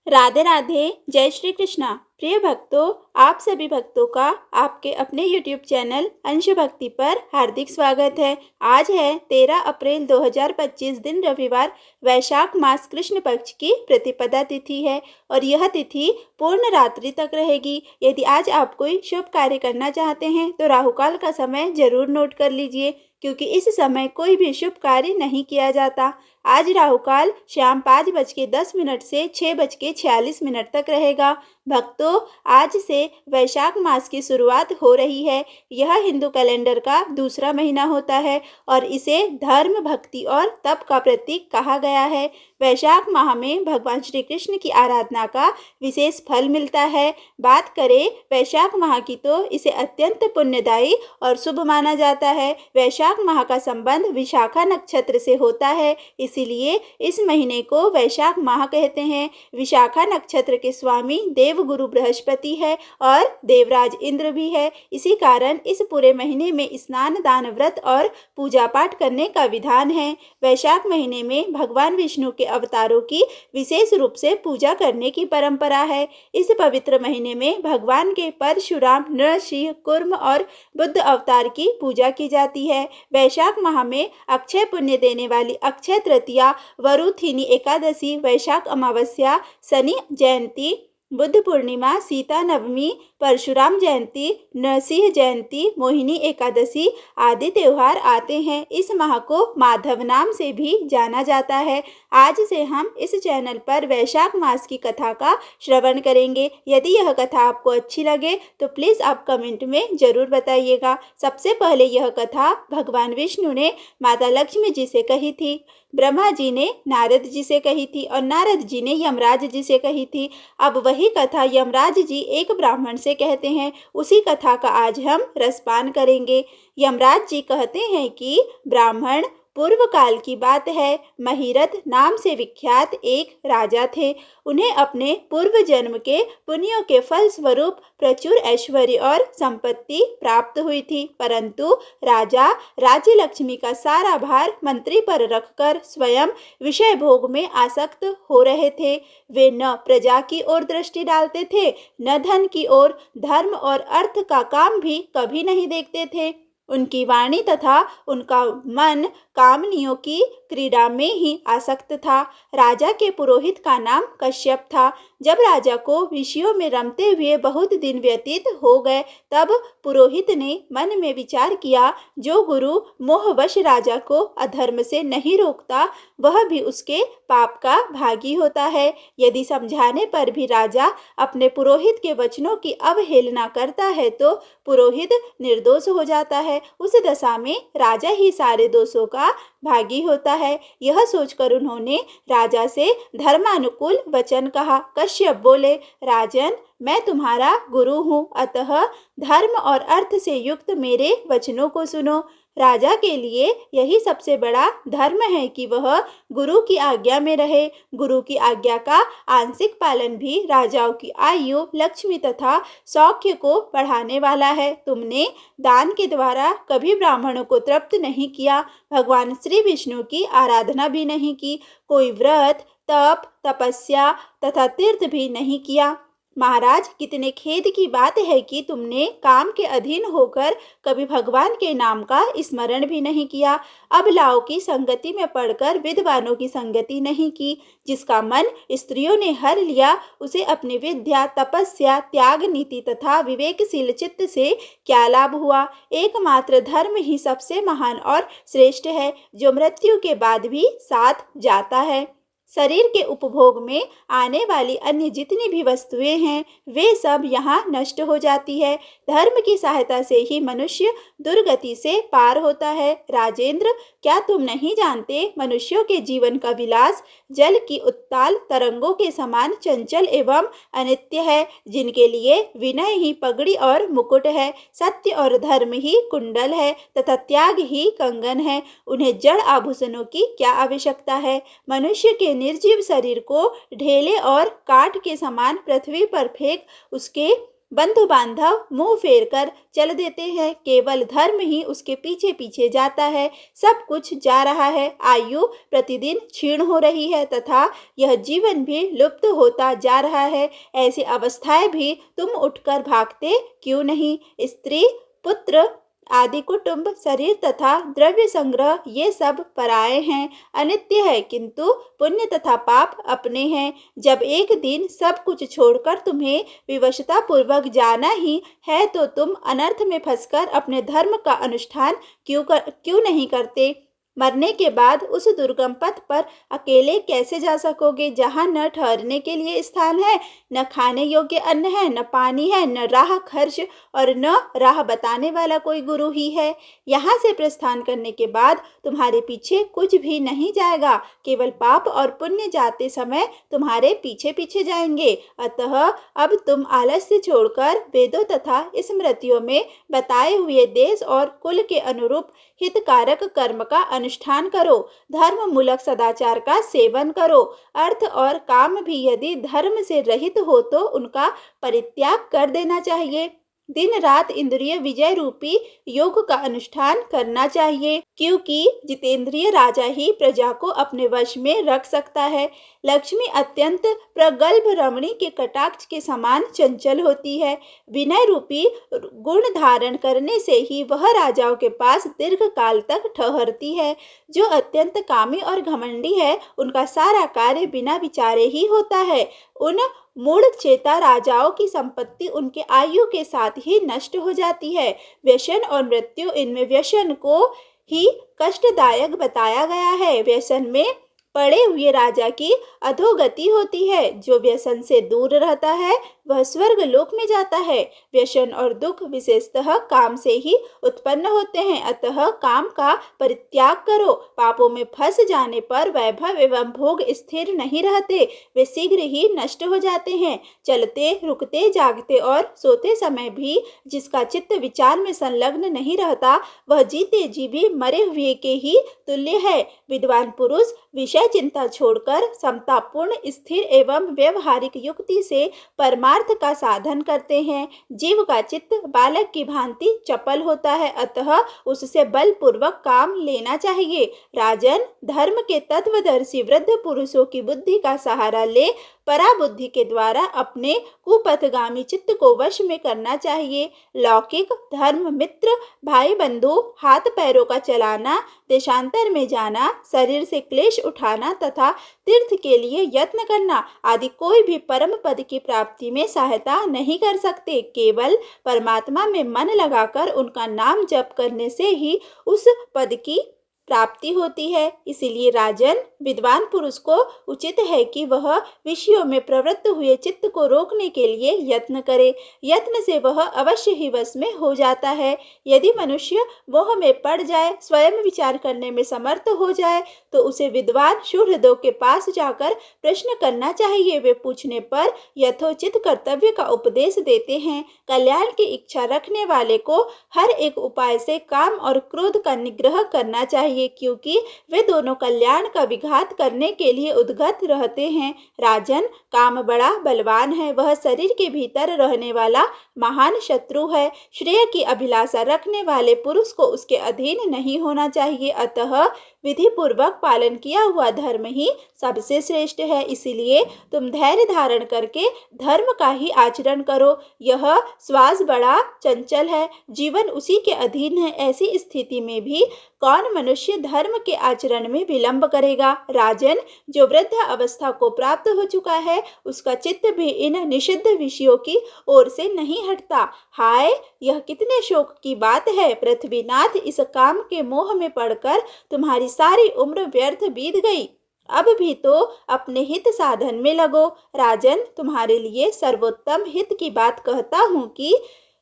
राधे राधे। जय श्री कृष्णा। प्रिय भक्तों, आप सभी भक्तों का आपके अपने YouTube चैनल अंश भक्ति पर हार्दिक स्वागत है। आज है 13 अप्रैल 2025 दिन रविवार, वैशाख मास कृष्ण पक्ष की प्रतिपदा तिथि है और यह तिथि पूर्ण रात्रि तक रहेगी। यदि आज आप कोई शुभ कार्य करना चाहते हैं तो राहु काल का समय जरूर नोट कर लीजिए, क्योंकि इस समय कोई भी शुभ कार्य नहीं किया जाता। आज राहु काल शाम 5:10 से 6:46 तक रहेगा। भक्तों, आज से वैशाख मास की शुरुआत हो रही है। यह हिंदू कैलेंडर का दूसरा महीना होता है और इसे धर्म, भक्ति और तप का प्रतीक कहा गया है। वैशाख माह में भगवान श्री कृष्ण की आराधना का विशेष फल मिलता है। बात करें वैशाख माह की तो इसे अत्यंत पुण्यदायी और शुभ माना जाता है। वैशाख माह का संबंध विशाखा नक्षत्र से होता है, इसीलिए इस महीने को वैशाख माह कहते हैं। विशाखा नक्षत्र के स्वामी देवगुरु बृहस्पति है और देवराज इंद्र भी है। इसी कारण इस पूरे महीने में स्नान, दान, व्रत और पूजा पाठ करने का विधान है। वैशाख महीने में भगवान विष्णु के अवतारों की विशेष रूप से पूजा करने की परंपरा है। इस पवित्र महीने में भगवान के परशुराम, नरसिंह, कूर्म और बुद्ध अवतार की पूजा की जाती है। वैशाख माह में अक्षय पुण्य देने वाली अक्षय तृतीया, वरुथिनी एकादशी, वैशाख अमावस्या, शनि जयंती, बुद्ध पूर्णिमा, सीता नवमी, परशुराम जयंती, नरसिंह जयंती, मोहिनी एकादशी आदि त्योहार आते हैं। इस माह को माधव नाम से भी जाना जाता है। आज से हम इस चैनल पर वैशाख मास की कथा का श्रवण करेंगे। यदि यह कथा आपको अच्छी लगे तो प्लीज़ आप कमेंट में ज़रूर बताइएगा। सबसे पहले यह कथा भगवान विष्णु ने माता लक्ष्मी जी से कही थी, ब्रह्मा जी ने नारद जी से कही थी और नारद जी ने यमराज जी से कही थी। अब वही कथा यमराज जी एक ब्राह्मण से कहते हैं। उसी कथा का आज हम रसपान करेंगे। यमराज जी कहते हैं कि ब्राह्मण, पूर्व काल की बात है, महिरथ नाम से विख्यात एक राजा थे। उन्हें अपने पूर्व जन्म के पुण्यों के फल स्वरूप प्रचुर ऐश्वर्य और संपत्ति प्राप्त हुई थी, परंतु राजा राज्य लक्ष्मी का सारा भार मंत्री पर रखकर स्वयं विषय भोग में आसक्त हो रहे थे। वे न प्रजा की ओर दृष्टि डालते थे, न धन की ओर, धर्म और अर्थ का काम भी कभी नहीं देखते थे। उनकी वाणी तथा उनका मन कामनियों की क्रीड़ा में ही आसक्त था। राजा के पुरोहित का नाम कश्यप था। जब राजा को विषयों में रमते हुए बहुत दिन व्यतीत हो गए, तब पुरोहित ने मन में विचार किया, जो गुरु मोहवश राजा को अधर्म से नहीं रोकता, वह भी उसके पाप का भागी होता है। यदि समझाने पर भी राजा अपने पुरोहित के वचनों की अवहेलना करता है तो पुरोहित निर्दोष हो जाता है। उस दशा में राजा ही सारे दोषों का भागी होता है। यह सोचकर उन्होंने राजा से धर्मानुकूल वचन कहा। कश्यप बोले, राजन, मैं तुम्हारा गुरु हूँ, अतः धर्म और अर्थ से युक्त मेरे वचनों को सुनो। राजा के लिए यही सबसे बड़ा धर्म है कि वह गुरु की आज्ञा में रहे। गुरु की आज्ञा का आंशिक पालन भी राजाओं की आयु, लक्ष्मी तथा सौख्य को बढ़ाने वाला है। तुमने दान के द्वारा कभी ब्राह्मणों को तृप्त नहीं किया, भगवान श्री विष्णु की आराधना भी नहीं की, कोई व्रत, तप, तपस्या तथा तीर्थ भी नहीं किया। महाराज, कितने खेद की बात है कि तुमने काम के अधीन होकर कभी भगवान के नाम का स्मरण भी नहीं किया। अबलाओं की संगति में पड़कर विद्वानों की संगति नहीं की। जिसका मन स्त्रियों ने हर लिया, उसे अपनी विद्या, तपस्या, त्याग नीति तथा विवेकशील चित्त से क्या लाभ हुआ। एकमात्र धर्म ही सबसे महान और श्रेष्ठ है, जो मृत्यु के बाद भी साथ जाता है। शरीर के उपभोग में आने वाली अन्य जितनी भी वस्तुएं हैं, वे सब यहाँ नष्ट हो जाती है। धर्म की सहायता से ही मनुष्य दुर्गति से पार होता है। राजेंद्र, क्या तुम नहीं जानते, मनुष्यों के जीवन का विलास जल की उत्ताल तरंगों के समान चंचल एवं अनित्य है, जिनके लिए विनय ही पगड़ी और मुकुट है, सत्य और धर्म ही कुंडल है तथा त्याग ही कंगन है। उन्हें जड़ आभूषणों की क्या आवश्यकता है। मनुष्य के निर्जीव शरीर को ढेले और काठ के समान पृथ्वी पर फेंक उसके बंधु बांधव मुंह फेर कर चल देते हैं, केवल धर्म ही उसके पीछे पीछे जाता है। सब कुछ जा रहा है, आयु प्रतिदिन क्षीण हो रही है तथा यह जीवन भी लुप्त होता जा रहा है। ऐसी अवस्थाएं भी तुम उठकर भागते क्यों नहीं? स्त्री, पुत्र आदि, कुटुंब, शरीर तथा द्रव्य संग्रह ये सब पराये हैं, अनित्य है, किंतु पुण्य तथा पाप अपने हैं। जब एक दिन सब कुछ छोड़कर तुम्हें विवशता पूर्वक जाना ही है तो तुम अनर्थ में फंसकर अपने धर्म का अनुष्ठान क्यों नहीं करते? मरने के बाद उस दुर्गम पथ पर अकेले कैसे जा सकोगे, जहाँ न ठहरने के लिए स्थान है, न खाने योग्य अन्न है, न पानी है, न राह खर्च और न राह बताने वाला कोई गुरु ही है। यहाँ से प्रस्थान करने के बाद तुम्हारे पीछे कुछ भी नहीं जाएगा, केवल पाप और पुण्य जाते समय तुम्हारे पीछे पीछे जाएंगे। अतः अब तुम आलस्य छोड़कर वेदों तथा स्मृतियों में बताए हुए देश और कुल के अनुरूप हितकारक कर्म का अनुष्ठान करो, धर्म मूलक सदाचार का सेवन करो। अर्थ और काम भी यदि धर्म से रहित हो तो उनका परित्याग कर देना चाहिए। दिन रात इंद्रिय विजय रूपी योग का अनुष्ठान करना चाहिए, क्योंकि जितेंद्रिय राजा ही प्रजा को अपने वश में रख सकता है। लक्ष्मी अत्यंत प्रगल्भ रमणी के कटाक्ष के समान चंचल होती है। विनय रूपी गुण धारण करने से ही वह राजाओं के पास दीर्घ काल तक ठहरती है। जो अत्यंत कामी और घमंडी है, उनका सारा कार्य बिना विचारे ही होता है। उन मूढ़ चेता राजाओं की संपत्ति उनके आयु के साथ ही नष्ट हो जाती है। व्यसन और मृत्यु, इनमें व्यसन को ही कष्टदायक बताया गया है। व्यसन में पड़े हुए राजा की अधोगति होती है। जो व्यसन से दूर रहता है वह स्वर्ग लोक में जाता है। व्यसन और दुख विशेषतः काम से ही उत्पन्न होते हैं, अतः काम का परित्याग करो। पापों में फंस जाने पर वैभव एवं भोग स्थिर नहीं रहते, वे शीघ्र ही नष्ट हो जाते हैं। चलते, रुकते, जागते और सोते समय भी जिसका चित्त विचार में संलग्न नहीं रहता, वह जीते जी भी मरे हुए के ही तुल्य है। विद्वान पुरुष विषय चिंता छोड़कर समतापूर्ण, स्थिर एवं व्यवहारिक युक्ति से परमार्थ का साधन करते हैं। जीव का चित्त बालक की भांति चपल होता है, अतः उससे बलपूर्वक काम लेना चाहिए। राजन, धर्म के तत्वदर्शी वृद्ध पुरुषों की बुद्धि का सहारा ले पराबुद्धि के द्वारा अपने कुपथगामी चित्त को वश में करना चाहिए। लौकिक धर्म, मित्र, भाई बंधु, हाथ पैरों का चलाना, देशांतर में जाना, शरीर से क्लेश उठाना तथा तीर्थ के लिए यत्न करना आदि कोई भी परम पद की प्राप्ति में सहायता नहीं कर सकते। केवल परमात्मा में मन लगाकर उनका नाम जप करने से ही उस पद की प्राप्ति होती है। इसीलिए राजन, विद्वान पुरुष को उचित है कि वह विषयों में प्रवृत्त हुए चित्त को रोकने के लिए यत्न करे। यत्न से वह अवश्य ही वश में हो जाता है। यदि मनुष्य मोह में पड़ जाए, स्वयं विचार करने में समर्थ हो जाए, तो उसे विद्वान सुहृदों के पास जाकर प्रश्न करना चाहिए। वे पूछने पर यथोचित कर्तव्य का उपदेश देते हैं। कल्याण की इच्छा रखने वाले को हर एक उपाय से काम और क्रोध का निग्रह करना चाहिए, क्योंकि वे दोनों कल्याण का विघात करने के लिए उद्गत रहते हैं। राजन, काम बड़ा बलवान है, वह शरीर के भीतर रहने वाला महान शत्रु है। श्रेय की अभिलाषा रखने वाले पुरुष को उसके अधीन नहीं होना चाहिए, अतः विधि पूर्वक पालन किया हुआ धर्म ही सबसे श्रेष्ठ है। इसीलिए तुम धैर्य धारण करके धर्म का ही आचरण करो। यह श्वास बड़ा चंचल है, जीवन उसी के अधीन है। ऐसी स्थिति में भी कौन मनुष्य धर्म के आचरण में विलंब करेगा? राजन, जो वृद्ध अवस्था को प्राप्त हो चुका है, उसका चित्त भी इन निषिद्ध विषयों की ओर से नहीं हटता। हाय, यह कितने शोक की बात है। पृथ्वीनाथ, इस काम के मोह में पड़कर तुम्हारी सारी उम्र व्यर्थ बीत गई। अब भी तो अपने हित साधन में लगो। राजन, तुम्हारे लिए सर्वोत्तम हित की बात कहता हूँ कि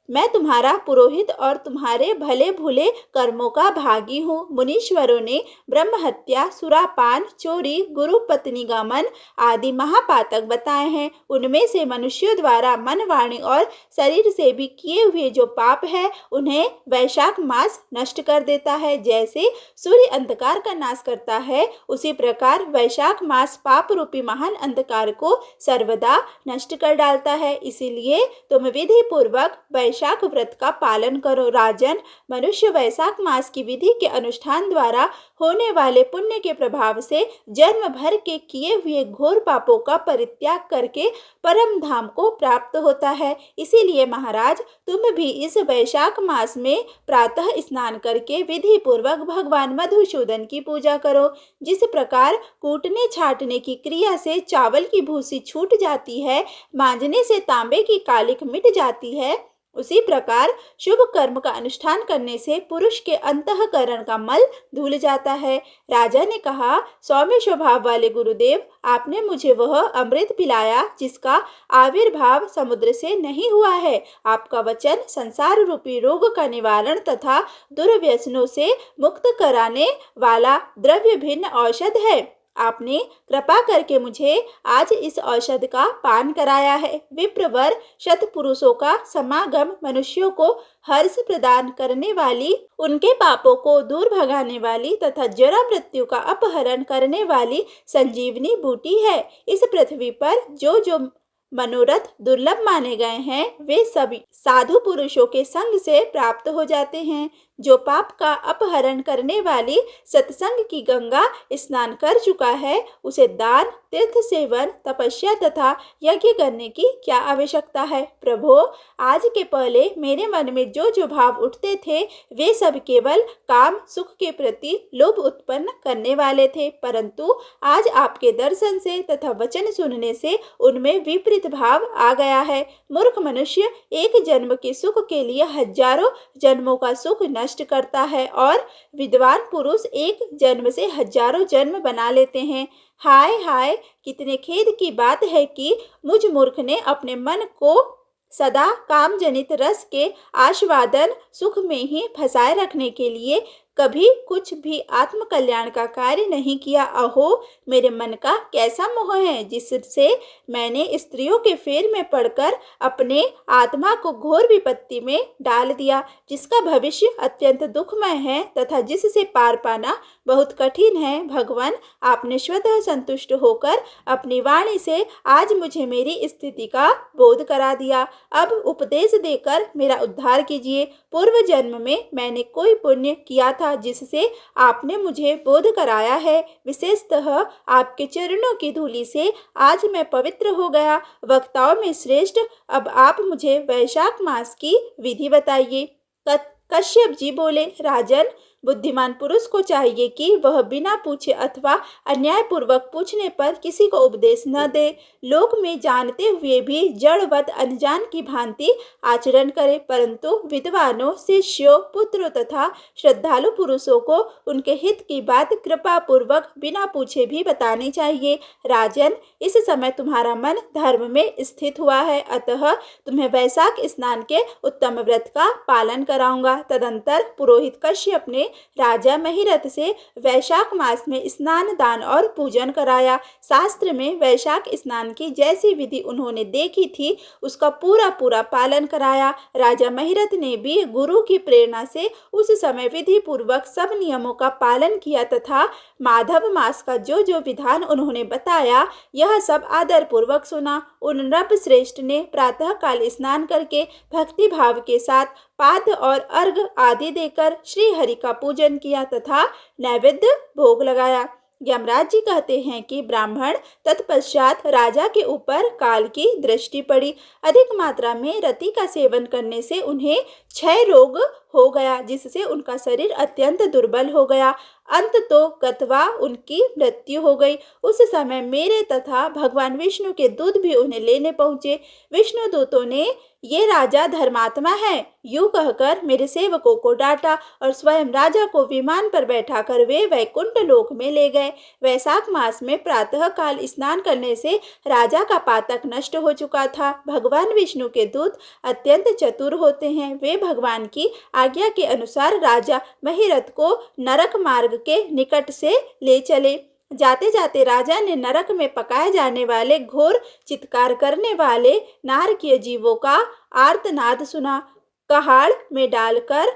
मैं तुम्हारा पुरोहित और तुम्हारे भले भुले कर्मों का भागी हूँ। मुनीश्वरों ने ब्रह्म हत्या, सुरापान, चोरी, गुरु पत्नी गमन आदि महापातक बताए हैं। उनमें से मनुष्यों द्वारा मन, वाणी और शरीर से भी किए हुए जो पाप है उन्हें वैशाख मास नष्ट कर देता है। जैसे सूर्य अंधकार का नाश करता है, उसी प्रकार वैशाख मास पाप रूपी महान अंधकार को सर्वदा नष्ट कर डालता है। इसीलिए तुम विधि पूर्वक वैशाख व्रत का पालन करो। राजन, मनुष्य वैशाख मास की विधि के अनुष्ठान द्वारा होने वाले पुण्य के प्रभाव से जन्म भर के किए हुए घोर पापों का परित्याग करके परम धाम को प्राप्त होता है। इसीलिए महाराज, तुम भी इस वैशाख मास में प्रातः स्नान करके विधि पूर्वक भगवान मधुसूदन की पूजा करो। जिस प्रकार कूटने छाटने की क्रिया से चावल की भूसी छूट जाती है, मांजने से तांबे की कालिख मिट जाती है, उसी प्रकार शुभ कर्म का अनुष्ठान करने से पुरुष के अंतःकरण का मल धुल जाता है। राजा ने कहा, सौम्य स्वभाव वाले गुरुदेव, आपने मुझे वह अमृत पिलाया जिसका आविर्भाव समुद्र से नहीं हुआ है। आपका वचन संसार रूपी रोग का निवारण तथा दुर्व्यसनों से मुक्त कराने वाला द्रव्य भिन्न औषध है। आपने कृपा करके मुझे आज इस औषध का पान कराया है। विप्रवर शतपुरुषों का समागम मनुष्यों को हर्ष प्रदान करने वाली, उनके पापों को दूर भगाने वाली तथा जरा मृत्यु का अपहरण करने वाली संजीवनी बूटी है। इस पृथ्वी पर जो जो मनोरथ दुर्लभ माने गए हैं, वे सभी साधु पुरुषों के संग से प्राप्त हो जाते हैं। जो पाप का अपहरण करने वाली सत्संग की गंगा स्नान कर चुका है, उसे दान, तीर्थ सेवन, तपस्या तथा यज्ञ करने की क्या आवश्यकता है। प्रभो, आज के पहले मेरे मन में जो जो भाव उठते थे, वे सब केवल काम सुख के प्रति लोभ उत्पन्न करने वाले थे, परंतु आज आपके दर्शन से तथा वचन सुनने से उनमें विपरीत भाव आ गया है। मूर्ख मनुष्य एक जन्म के सुख के लिए हजारों जन्मों का सुख नष्ट करता है और विद्वान पुरुष एक जन्म से हजारों जन्म बना लेते हैं। हाय हाय, कितने खेद की बात है कि मुझ मूर्ख ने अपने मन को सदा काम जनित रस के आस्वादन सुख में ही फंसाए रखने के लिए कभी कुछ भी आत्म कल्याण का कार्य नहीं किया। अहो, मेरे मन का कैसा मोह है, जिससे मैंने स्त्रियों के फेर में पड़कर अपने आत्मा को घोर विपत्ति में डाल दिया, जिसका भविष्य अत्यंत दुखमय है तथा जिससे पार पाना बहुत कठिन है। भगवान, आपने स्वतः संतुष्ट होकर अपनी वाणी से आज मुझे मेरी स्थिति का बोध करा दिया। अब उपदेश देकर मेरा उद्धार कीजिए। पूर्व जन्म में मैंने कोई पुण्य किया था जिससे आपने मुझे बोध कराया है। विशेषतः आपके चरणों की धूलि से आज मैं पवित्र हो गया। वक्ताओं में श्रेष्ठ, अब आप मुझे वैशाख मास की विधि बताइए। कश्यप जी बोले, राजन, बुद्धिमान पुरुष को चाहिए कि वह बिना पूछे अथवा अन्यायपूर्वक पूछने पर किसी को उपदेश न दे। लोक में जानते हुए भी जड़वत अनजान की भांति आचरण करे, परंतु विद्वानों, शिष्यों, पुत्रों तथा श्रद्धालु पुरुषों को उनके हित की बात कृपा पूर्वक बिना पूछे भी बतानी चाहिए। राजन, इस समय तुम्हारा मन धर्म में स्थित हुआ है, अतः तुम्हें वैशाख स्नान के उत्तम व्रत का पालन कराऊंगा। तदंतर पुरोहित कश्यप ने राजा महिरथ से वैशाख मास में स्नान, दान और पूजन कराया। शास्त्र में वैशाख स्नान की जैसी विधि उन्होंने देखी थी, उसका पूरा पूरा पालन कराया। राजा महिरथ ने भी गुरु की प्रेरणा से उस समय विधि पूर्वक सब नियमों का पालन किया तथा माधव मास का जो जो विधान उन्होंने बताया, यह सब आदर पूर्वक सुना। उन नृप श्रेष्ठ ने प्रातः काल स्नान करके भक्ति भाव के साथ पाद और अर्घ आदि देकर श्री हरि का पूजन किया तथा नैवेद्य भोग लगाया। यमराज जी कहते हैं कि ब्राह्मण तत्पश्चात राजा के ऊपर काल की दृष्टि पड़ी। अधिक मात्रा में रति का सेवन करने से उन्हें क्षय रोग हो गया, जिससे उनका शरीर अत्यंत दुर्बल हो गया। अंत तो गत्वा उनकी मृत्यु हो गई। उस समय मेरे तथा भगवान विष्णु के दूत भी उन्हें लेने पहुंचे। विष्णु दूतों ने ये राजा धर्मात्मा है यूं कहकर मेरे सेवकों को डांटा और स्वयं राजा को विमान पर बैठाकर वे वैकुंठ लोक में ले गए। वैशाख मास में प्रातः काल स्नान करने से राजा का पातक नष्ट हो चुका था। भगवान विष्णु के दूत अत्यंत चतुर होते हैं। वे भगवान की आज्ञा के अनुसार राजा महिरथ को नरक मार्ग के निकट से ले चले। जाते जाते राजा ने नरक में पकाए जाने वाले घोर चित्कार करने वाले नारकीय जीवों का आर्तनाद सुना। कहाड़ में डालकर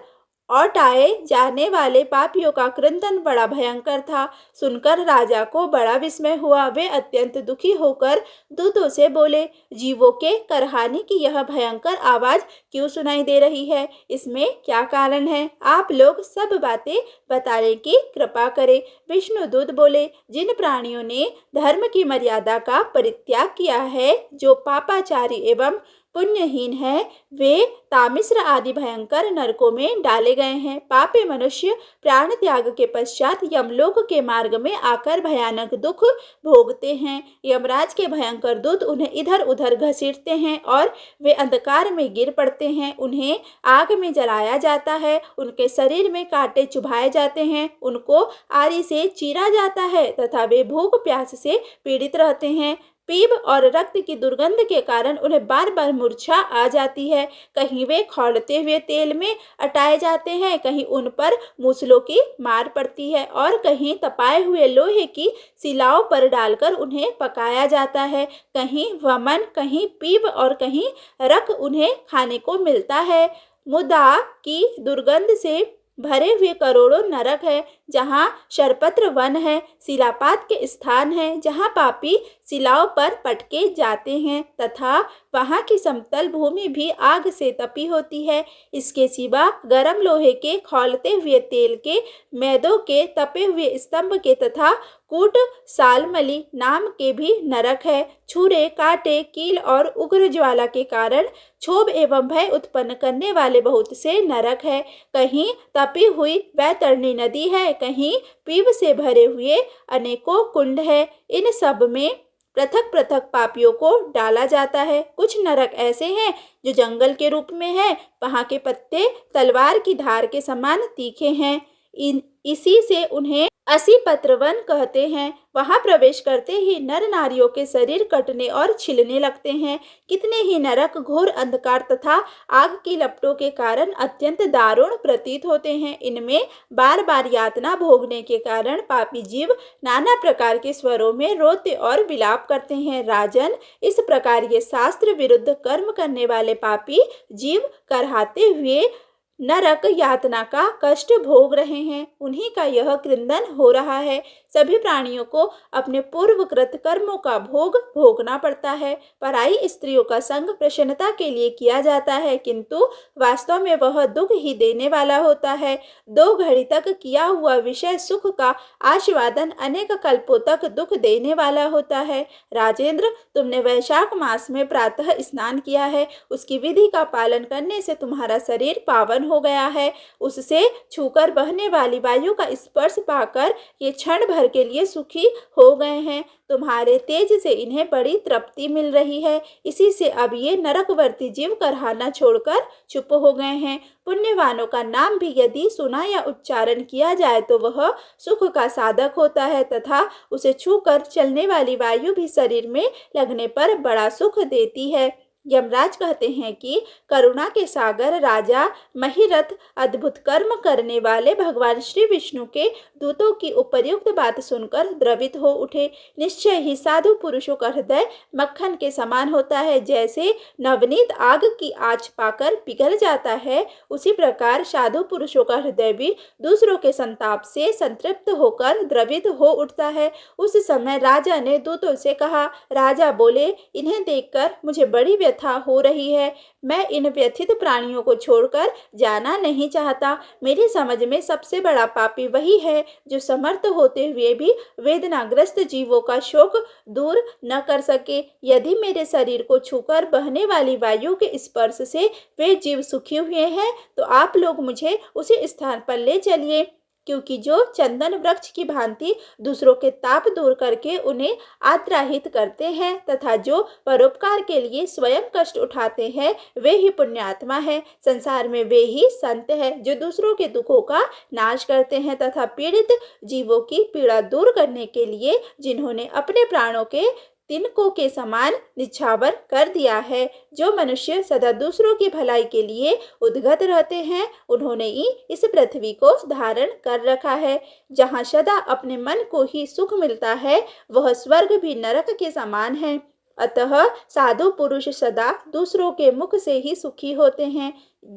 औटाए जाने वाले पापियों का क्रंदन बड़ा भयंकर था। सुनकर राजा को बड़ा विस्मय हुआ। वे अत्यंत दुखी होकर दूतों से बोले, जीवों के करहाने की यह भयंकर आवाज क्यों सुनाई दे रही है? इसमें क्या कारण है? आप लोग सब बातें बताने की कृपा करें। विष्णु दूत बोले, जिन प्राणियों ने धर्म की मर्यादा का परित्याग किया है, जो पापाचारी एवं पुण्यहीन है, वे तामिश्र आदि भयंकर नरकों में डाले गए हैं। पापी मनुष्य प्राण त्याग के पश्चात यमलोक के मार्ग में आकर भयानक दुख भोगते हैं। यमराज के भयंकर दूत उन्हें इधर उधर घसीटते हैं और वे अंधकार में गिर पड़ते हैं। उन्हें आग में जलाया जाता है, उनके शरीर में कांटे चुभाए जाते हैं, उनको आरी से चीरा जाता है तथा वे भूख प्यास से पीड़ित रहते हैं। पीप और रक्त की दुर्गंध के कारण उन्हें बार बार मूर्छा आ जाती है। कहीं वे खौलते हुए तेल में अटाए जाते हैं, कहीं उन पर मूसलों की मार पड़ती है और कहीं तपाए हुए लोहे की शिलाओं पर डालकर उन्हें पकाया जाता है। कहीं वमन, कहीं पीप और कहीं रक उन्हें खाने को मिलता है। मुदा की दुर्गंध से भरे हुए करोड़ों नरक है, जहाँ शरपत्र वन है, शिलापात के स्थान है, जहाँ पापी शिलाओं पर पटके जाते हैं तथा वहाँ की समतल भूमि भी आग से तपी होती है। इसके सिवा गर्म लोहे के खौलते हुए तेल के, मैदों के तपे हुए स्तंभ के तथा कूट सालमली नाम के भी नरक है। छुरे, कांटे, कील और उग्र ज्वाला के कारण क्षोभ एवं भय उत्पन्न करने वाले बहुत से नरक है। कहीं तपी हुई वैतरणी नदी है, कहीं पीप से भरे हुए अनेकों कुंड है। इन सब में पृथक पृथक पापियों को डाला जाता है। कुछ नरक ऐसे हैं जो जंगल के रूप में है, वहाँ के पत्ते तलवार की धार के समान तीखे हैं। इसी से उन्हें असी पत्रवन कहते हैं। वहां प्रवेश करते ही नर नारियों के शरीर कटने और छिलने लगते हैं। कितने ही नरक घोर अंधकार तथा आग की लपटों के कारण अत्यंत दारुण प्रतीत होते हैं। इनमें बार बार यातना भोगने के कारण पापी जीव नाना प्रकार के स्वरों में रोते और विलाप करते हैं। राजन, इस प्रकार ये शास्त्र विरुद्ध कर्म करने वाले पापी जीव करहाते हुए नरक यातना का कष्ट भोग रहे हैं। उन्हीं का यह क्रंदन हो रहा है। सभी प्राणियों को अपने पूर्वकृत कर्मों का भोग भोगना पड़ता है। पराई स्त्रियों का संग प्रसन्नता के लिए किया जाता है, किंतु वास्तव में वह दुख ही देने वाला होता है। 2 घड़ी तक किया हुआ विषय सुख का आस्वादन अनेक कल्पों तक दुख देने वाला होता है। राजेंद्र, तुमने वैशाख मास में प्रातः स्नान किया है, उसकी विधि का पालन करने से तुम्हारा शरीर पावन हो गया है। उससे छूकर बहने वाली वायु का स्पर्श पाकर ये क्षण भर के लिए सुखी हो गए हैं। तुम्हारे तेज से इन्हें बड़ी तृप्ति मिल रही है। इसी से अब ये नरकवर्ती जीव करहाना छोड़कर चुप हो गए हैं। पुण्यवानों का नाम भी यदि सुना या उच्चारण किया जाए तो वह सुख का साधक होता है तथा उसे छूकर चलने वाली वायु भी शरीर में लगने पर बड़ा सुख देती है। यमराज कहते हैं कि करुणा के सागर राजा महिरथ अद्भुत कर्म करने वाले भगवान श्री विष्णु के दूतों की उपर्युक्त बात सुनकर द्रवित हो उठे। निश्चय ही साधु पुरुषों का हृदय मक्खन के समान होता है। जैसे नवनीत आग की आँच पाकर पिघल जाता है, उसी प्रकार साधु पुरुषों का हृदय भी दूसरों के संताप से संतृप्त होकर द्रवित हो उठता है। उस समय राजा ने दूतों से कहा। राजा बोले, इन्हें देखकर मुझे बड़ी व्यथा हो रही है। मैं इन व्यथित प्राणियों को छोड़कर जाना नहीं चाहता। मेरी समझ में सबसे बड़ा पापी वही है जो समर्थ होते हुए भी वेदनाग्रस्त जीवों का शोक दूर न कर सके। यदि मेरे शरीर को छूकर बहने वाली वायु के स्पर्श से वे जीव सुखी हुए हैं तो आप लोग मुझे उसी स्थान पर ले चलिए, क्योंकि जो चंदन वृक्ष की भांति दूसरों के ताप दूर करके उन्हें आद्राहित करते हैं तथा जो परोपकार के लिए स्वयं कष्ट उठाते हैं वे ही पुण्यात्मा है। संसार में वे ही संत है जो दूसरों के दुखों का नाश करते हैं तथा पीड़ित जीवों की पीड़ा दूर करने के लिए जिन्होंने अपने प्राणों के तिनकों के समान निछावर कर दिया है। जो मनुष्य सदा दूसरों की भलाई के लिए उद्गत रहते हैं उन्होंने ही इस पृथ्वी को धारण कर रखा है। जहाँ सदा अपने मन को ही सुख मिलता है वह स्वर्ग भी नरक के समान है। अतः साधु पुरुष सदा दूसरों के मुख से ही सुखी होते हैं।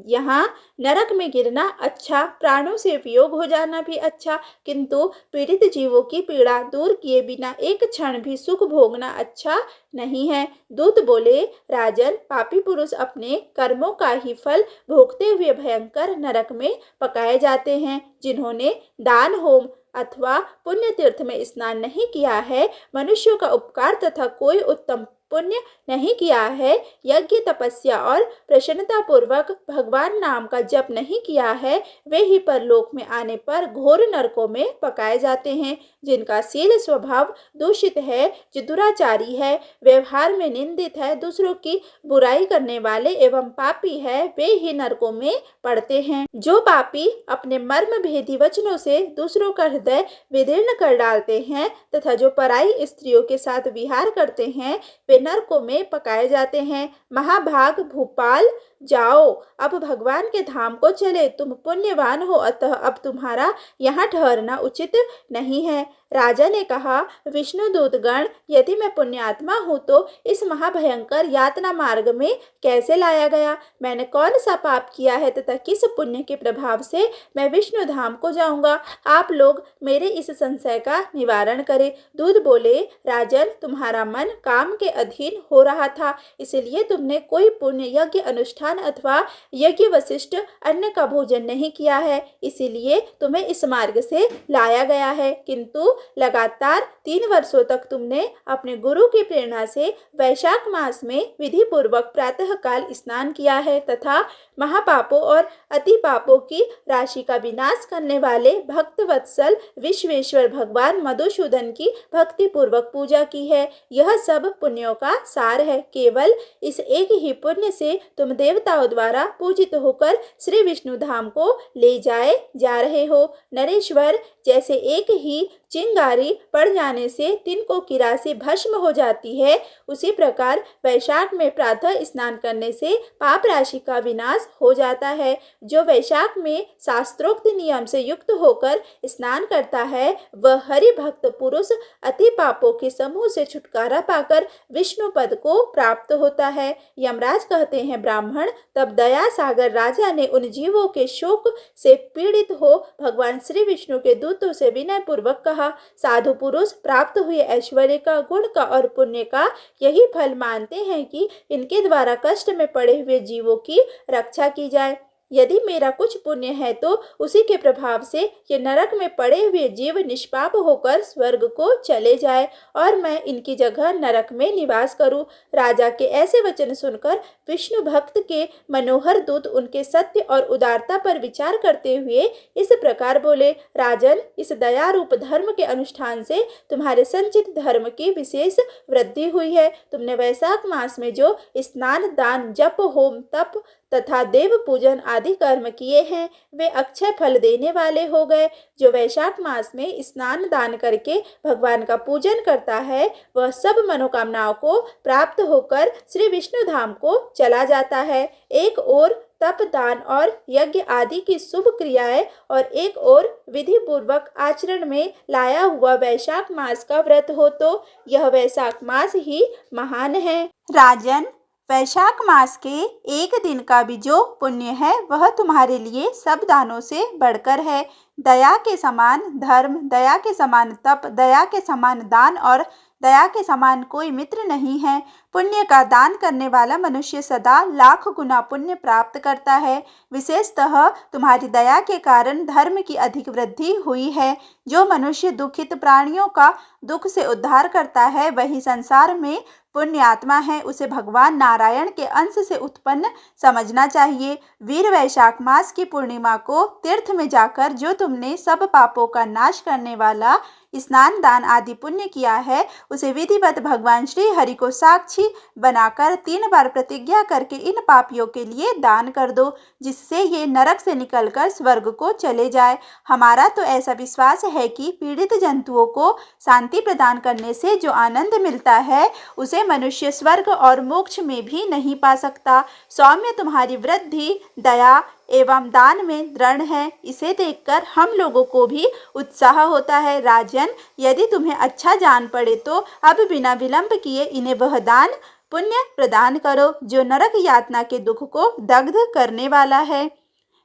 यहाँ नरक में गिरना अच्छा, प्राणों से वियोग हो जाना भी अच्छा, किंतु पीड़ित जीवों की पीड़ा दूर किए बिना एक क्षण भी सुख भोगना अच्छा नहीं है। दूत बोले, राजन, पापी पुरुष अपने कर्मों का ही फल भोगते हुए भयंकर नरक में पकाए जाते हैं। जिन्होंने दान होम अथवा पुण्य तीर्थ में स्नान नहीं किया है, मनुष्यों का उपकार तथा कोई उत्तम पुण्य नहीं किया है, यज्ञ तपस्या और प्रसन्नता पूर्वक भगवान नाम का जप नहीं किया है, वे ही परलोक में आने पर घोर नरकों में पकाए जाते हैं। जिनका शील स्वभाव दूषित है, जो दुराचारी है, व्यवहार में निंदित है, दूसरों की बुराई करने वाले एवं पापी है, वे ही नरकों में पड़ते हैं। जो पापी अपने मर्म भेदी वचनों से दूसरों का हृदय विदीर्ण कर डालते हैं तथा जो पराई स्त्रियों के साथ विहार करते हैं वे नरकों में पकाए जाते हैं। महाभाग भूपाल, जाओ, अब भगवान के धाम को चले। तुम पुण्यवान हो, अतः अब तुम्हारा यहाँ ठहरना उचित नहीं है। राजा ने कहा, विष्णु दूतगण, यदि मैं पुण्यात्मा हूँ तो इस महाभयंकर यातना मार्ग में कैसे लाया गया? मैंने कौन सा पाप किया है तथा किस पुण्य के प्रभाव से मैं विष्णु धाम को जाऊंगा? आप लोग मेरे इस संशय का निवारण करें। दूत बोले, राजन, तुम्हारा मन काम के अधीन हो रहा था, इसलिए तुमने कोई पुण्य यज्ञ अनुष्ठान अथवा यज्ञ वशिष्ठ अन्न का भोजन नहीं किया है, इसीलिए तुम्हें इस मार्ग से लाया गया है। किंतु लगातार 3 वर्षों तक तुमने अपने गुरु की प्रेरणा से वैशाख मास में विधि पूर्वक प्रातः काल स्नान किया है तथा महापापों और अति पापों की राशि का विनाश करने वाले भक्त वत्सल विश्वेश्वर भगवान मधुसूदन की भक्ति पूर्वक पूजा की है। यह सब पुण्यों का सार है। केवल इस एक ही पुण्य से तुम देवताओं द्वारा पूजित होकर श्री विष्णु धाम को ले जाए जा रहे हो। नरेश्वर, जैसे एक ही चिंगारी पड़ जाने से तिनकों की राशि भस्म हो जाती है, उसी प्रकार वैशाख में प्रातः स्नान करने से पाप राशि का विनाश हो जाता है। जो वैशाख में शास्त्रोक्त नियम से युक्त होकर स्नान करता है वह हरि भक्त पुरुष अति पापों के समूह से छुटकारा पाकर विष्णु पद को प्राप्त होता है। यमराज कहते हैं, ब्राह्मण, तब दया सागर राजा ने उन जीवों के शोक से पीड़ित हो भगवान श्री विष्णु के दूतों से विनय पूर्वक कहा, साधु पुरुष प्राप्त हुए ऐश्वर्य का, गुण का और पुण्य का यही फल मानते हैं कि इनके द्वारा कष्ट में पड़े हुए जीवों की रक्षा की जाए। यदि मेरा कुछ पुण्य है तो उसी के प्रभाव से ये नरक में पड़े हुए जीव निष्पाप होकर स्वर्ग को चले जाए और मैं इनकी जगह नरक में निवास करूं। राजा के ऐसे वचन सुनकर विष्णु भक्त के मनोहर दूत उनके सत्य और उदारता पर विचार करते हुए इस प्रकार बोले, राजन, इस दया रूप धर्म के अनुष्ठान से तुम्हारे संचित धर्म की विशेष वृद्धि हुई है। तुमने वैशाख मास में जो स्नान, दान, जप, होम, तप तथा देव पूजन आदि कर्म किए हैं वे अक्षय फल देने वाले हो गए। जो वैशाख मास में स्नान दान करके भगवान का पूजन करता है वह सब मनोकामनाओं को प्राप्त होकर श्री विष्णु धाम को चला जाता है। एक ओर तप, दान और यज्ञ आदि की शुभ क्रियाएं और एक ओर विधि पूर्वक आचरण में लाया हुआ वैशाख मास का व्रत हो तो यह वैशाख मास ही महान है। राजन, वैशाख मास के एक दिन का भी जो पुण्य है वह तुम्हारे लिए सब दानों से बढ़कर है। दया के समान धर्म, दया के समान तप, दया के समान दान और दया के समान कोई मित्र नहीं है। पुण्य का दान करने वाला मनुष्य सदा लाख गुना पुण्य प्राप्त करता है। विशेषतः तुम्हारी दया के कारण धर्म की अधिक वृद्धि हुई है। जो मनुष्य दुखित प्राणियों का दुख से उद्धार करता है वही संसार में पुण्यात्मा है। उसे भगवान नारायण के अंश से उत्पन्न समझना चाहिए। वीर वैशाख मास की पूर्णिमा को तीर्थ में जाकर जो तुमने सब पापों का नाश करने वाला स्नान दान आदि पुण्य किया है उसे विधिवत भगवान श्री हरि को साक्षी बनाकर 3 बार प्रतिज्ञा करके इन पापियों के लिए दान कर दो, जिससे ये नरक से निकलकर स्वर्ग को चले जाए। हमारा तो ऐसा विश्वास है कि पीड़ित जंतुओं को शांति प्रदान करने से जो आनंद मिलता है उसे मनुष्य स्वर्ग और मोक्ष में भी नहीं पा सकता। सौम्य, तुम्हारी वृद्धि दया एवं दान में दृढ़ है। इसे देखकर हम लोगों को भी उत्साह होता है। राजन, यदि तुम्हें अच्छा जान पड़े तो अब बिना विलंब किए इन्हें वह दान पुण्य प्रदान करो जो नरक यातना के दुख को दग्ध करने वाला है।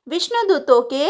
विष्णुदूतों के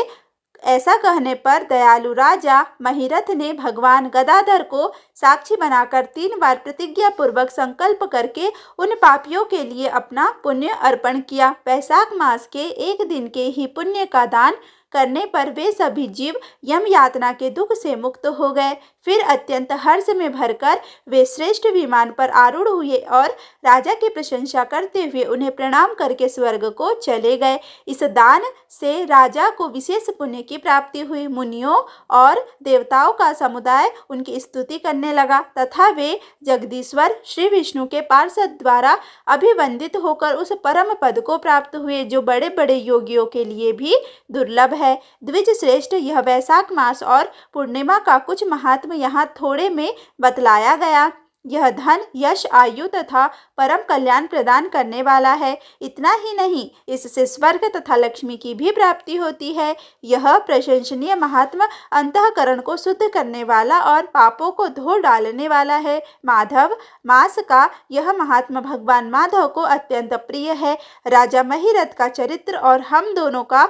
ऐसा कहने पर दयालु राजा महिरथ ने भगवान गदाधर को साक्षी बनाकर 3 बार प्रतिज्ञा पूर्वक संकल्प करके उन पापियों के लिए अपना पुण्य अर्पण किया। वैशाख मास के एक दिन के ही पुण्य का दान करने पर वे सभी जीव यम यातना के दुख से मुक्त हो गए। फिर अत्यंत हर्ष में भरकर वे श्रेष्ठ विमान पर आरूढ़ हुए और राजा की प्रशंसा करते हुए उन्हें प्रणाम करके स्वर्ग को चले गए। इस दान से राजा को विशेष पुण्य की प्राप्ति हुई। मुनियों और देवताओं का समुदाय उनकी स्तुति करने लगा तथा वे जगदीश्वर श्री विष्णु के पार्षद द्वारा अभिवंदित होकर उस परम पद को प्राप्त हुए जो बड़े बड़े योगियों के लिए भी दुर्लभ है। द्विज श्रेष्ठ, यह वैशाख मास और पूर्णिमा का कुछ महात्म यहाँ थोड़े में बतलाया गया। यह धन, यश, आयु तथा परम कल्याण प्रदान करने वाला है। इतना ही नहीं, इससे स्वर्ग तथा लक्ष्मी की भी प्राप्ति होती है। यह प्रशंसनीय महात्मा अंतःकरण को शुद्ध करने वाला और पापों को धो डालने वाला है। माधव मास का यह महात्मा भगवान माधव को अत्यंत प्रिय है। राजा महिरथ का चरित्र और हम दोनों का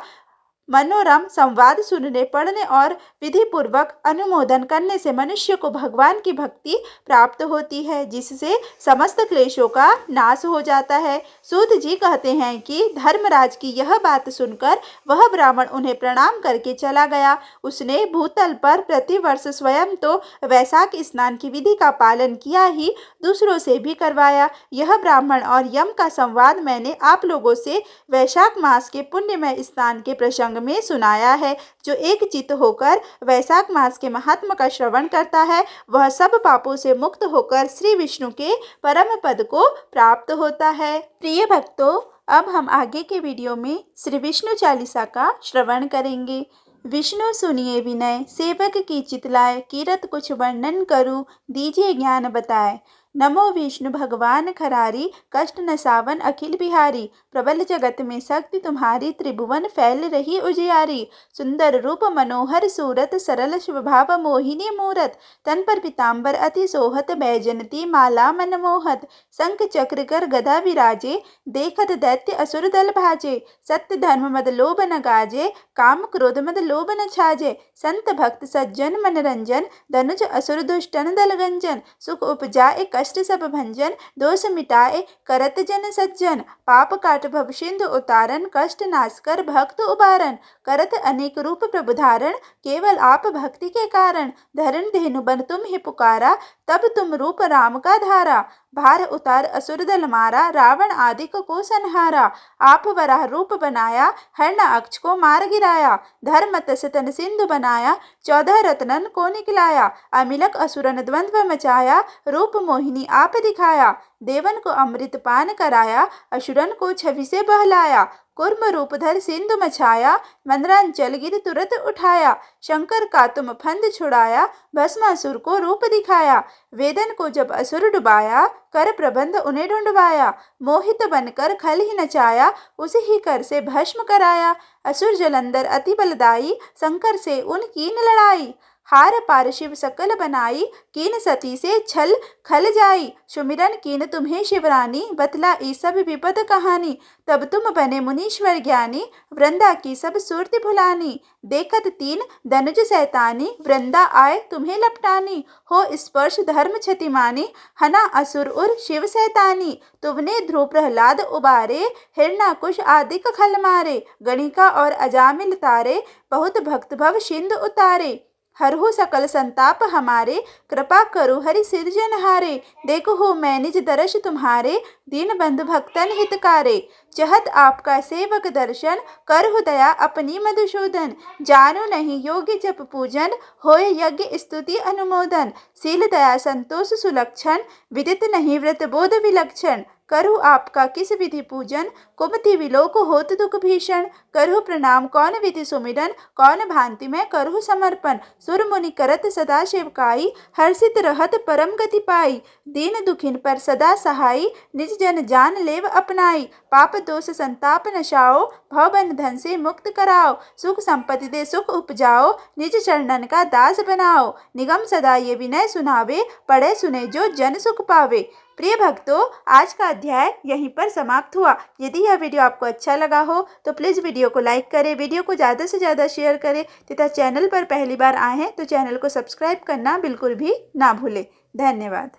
मनोरम संवाद सुनने, पढ़ने और विधि पूर्वक अनुमोदन करने से मनुष्य को भगवान की भक्ति प्राप्त होती है, जिससे समस्त क्लेशों का नाश हो जाता है। सूत जी कहते हैं कि धर्मराज की यह बात सुनकर वह ब्राह्मण उन्हें प्रणाम करके चला गया। उसने भूतल पर प्रतिवर्ष स्वयं तो वैशाख स्नान की विधि का पालन किया ही, दूसरों से भी करवाया। यह ब्राह्मण और यम का संवाद मैंने आप लोगों से वैशाख मास के पुण्यमय स्नान के प्रसंग में सुनाया है। जो एक चित्त होकर वैशाख मास के महात्मा का श्रवण करता है वह सब पापों से मुक्त होकर श्री विष्णु के परम पद को प्राप्त होता है। प्रिय भक्तों, अब हम आगे के वीडियो में श्री विष्णु चालीसा का श्रवण करेंगे। विष्णु सुनिए विनय, सेवक की चितलाए, कीरत कुछ वर्णन करूं, दीजिए ज्ञान बताए। नमो विष्णु भगवान खरारी, कष्ट नसावन अखिल बिहारी। प्रबल जगत में शक्ति तुम्हारी, त्रिभुवन फैल रही उजियारी। सुंदर रूप मनोहर सूरत, सरल स्वभाव मोहिनी मूरत। तन पर पीताम्बर अति सोहत, बैजंती माला मनमोहत। शंख चक्र कर गदा विराजे, देखत दैत्य असुर दल भाजे। सत्य धर्म मद लोभ न गाजे, काम क्रोध मद लोभ न छाजे। संत भक्त सज्जन मनरंजन, धनुज असुर दुष्टन दल गंजन। सुख उपजाए कष्ट सब भंजन, दोष मिटाए करत जन सज्जन। पाप काट भव सिंधु उतारन, कष्ट नाश कर भक्त उबारन। करत अनेक रूप प्रभु धारण, केवल आप भक्ति के कारण। धरण धेनु बन तुम ही पुकारा, तब तुम रूप राम का धारा। भार उतार असुर दल मारा, रावण आदिक को संहारा। आप वराह रूप बनाया, हरणाक्ष को मार गिराया। धर्म तस तन सिंधु बनाया, 14 रत्नन को निकलाया। अमिलक असुरन द्वंद्व मचाया, रूप मोहिनी आप दिखाया। देवन को अमृत पान कराया, असुरन को छवि से बहलाया। कुर्म रूप धर सिंधु मछाया, मंदरांचल गिर तुरत उठाया। शंकर का तुम फंद छुड़ाया, भस्मासुर को रूप दिखाया। वेदन को जब असुर डुबाया, कर प्रबंध उन्हें ढूंढवाया। मोहित बनकर खल ही नचाया, उसी ही कर से भस्म कराया। असुर जलंधर अति बलदाई, शंकर से उनकी न लड़ाई। हार पार शिव सकल बनाई, कीन सती से छल खल जाई। सुमिरन कीन तुम्हें शिवरानी, बतलाई सब विपद कहानी। तब तुम बने मुनीश्वर ज्ञानी, वृंदा की सब सुरति भुलानी। देखत तीन दनुज सैतानी, वृंदा आए तुम्हें लपटानी। हो स्पर्श धर्म क्षति मानी, हना असुर उर शिव सैतानी। तुमने ध्रुव प्रहलाद उबारे, हिरणाकुश आदिक खल मारे। गणिका और अजामिल तारे, बहुत भक्त भव सिंधु उतारे। हरहु सकल संताप हमारे, कृपा करो हरि सिरजनहारे। देखो हो मैं निज दर्श तुम्हारे, दीन बंधु भक्तन हितकारे। चहत आपका सेवक दर्शन, करहु दया अपनी मधुसूदन। जानो नहीं योग्य जप पूजन, होय यज्ञ स्तुति अनुमोदन। शील दया संतोष सुलक्षण, विदित नहीं व्रत बोध विलक्षण। करहु आपका किस विधि पूजन, कुमति विलोक होत दुख भीषण। करहु प्रणाम कौन विधि सुमिरन, कौन भांति में करहु समर्पण। सुर मुनि करत सदा सेवकाई, हर्षित रहत परम गति पाई। दीन दुखिन पर सदा सहाई, निज जन जान लेव अपनाई। पाप दोष संताप नशाओ, भव बंधन से मुक्त कराओ। सुख संपत्ति दे सुख उपजाओ, निज चरणन का दास बनाओ। निगम सदा ये विनय सुनावे, पढ़े सुने जो जन सुख पावे। प्रिय भक्तों, आज का अध्याय यहीं पर समाप्त हुआ। यदि यह वीडियो आपको अच्छा लगा हो तो प्लीज़ वीडियो को लाइक करें, वीडियो को ज़्यादा से ज़्यादा शेयर करें तथा चैनल पर पहली बार आए हैं तो चैनल को सब्सक्राइब करना बिल्कुल भी ना भूलें। धन्यवाद।